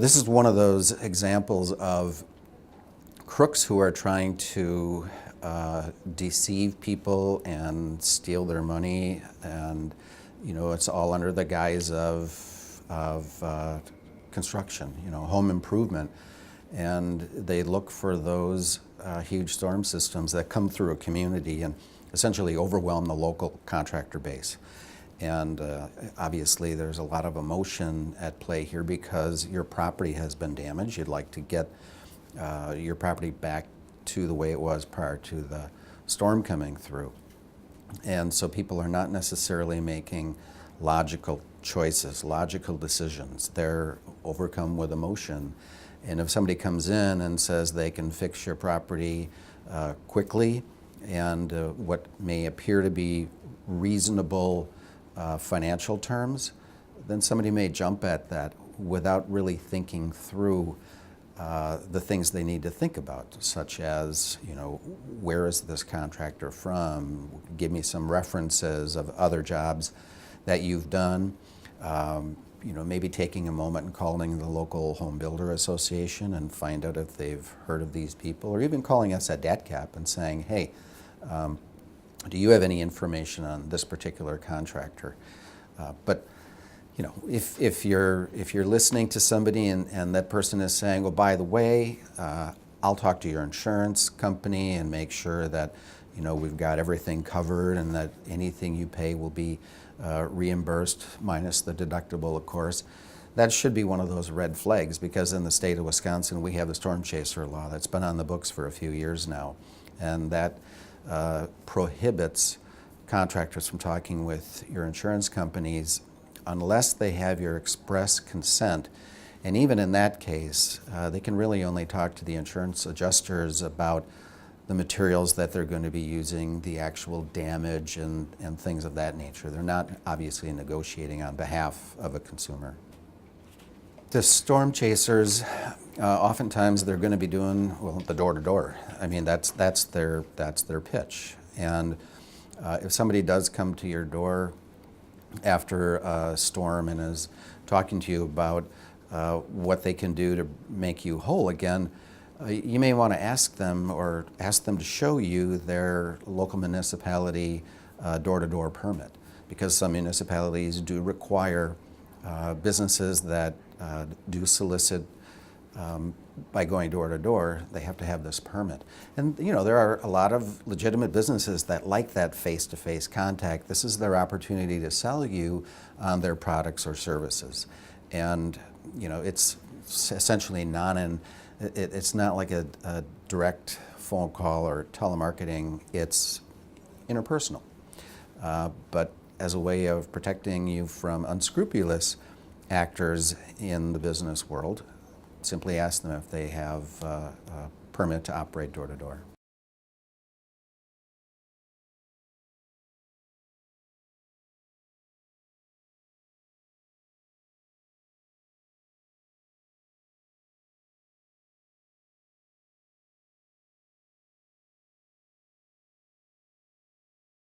This is one of those examples of crooks who are trying to deceive people and steal their money, and it's all under the guise of construction, home improvement, and they look for those huge storm systems that come through a community and essentially overwhelm the local contractor base. And obviously there's a lot of emotion at play here because your property has been damaged. You'd like to get your property back to the way it was prior to the storm coming through. And so people are not necessarily making logical choices, logical decisions. They're overcome with emotion. And if somebody comes in and says they can fix your property quickly and what may appear to be reasonable financial terms, then somebody may jump at that without really thinking through the things they need to think about, such as, where is this contractor from? Give me some references of other jobs that you've done. Maybe taking a moment and calling the local home builder association and find out if they've heard of these people, or even calling us at DATCP and saying, hey, do you have any information on this particular contractor? But if you're listening to somebody and that person is saying, well, by the way, I'll talk to your insurance company and make sure that we've got everything covered and that anything you pay will be reimbursed minus the deductible, of course. That should be one of those red flags, because in the state of Wisconsin we have the storm chaser law that's been on the books for a few years now, and that prohibits contractors from talking with your insurance companies unless they have your express consent. And even in that case, they can really only talk to the insurance adjusters about the materials that they're going to be using, the actual damage and things of that nature. They're not obviously negotiating on behalf of a consumer. The storm chasers, oftentimes they're going to be doing, well, the door-to-door. I mean, that's their pitch. And if somebody does come to your door after a storm and is talking to you about what they can do to make you whole again, you may want to ask them to show you their local municipality door-to-door permit, because some municipalities do require businesses that do solicit by going door-to-door, they have to have this permit. And there are a lot of legitimate businesses that like that face-to-face contact. This is their opportunity to sell you on their products or services. And it's essentially it's not like a direct phone call or telemarketing, it's interpersonal. But as a way of protecting you from unscrupulous actors in the business world, simply ask them if they have a permit to operate door-to-door.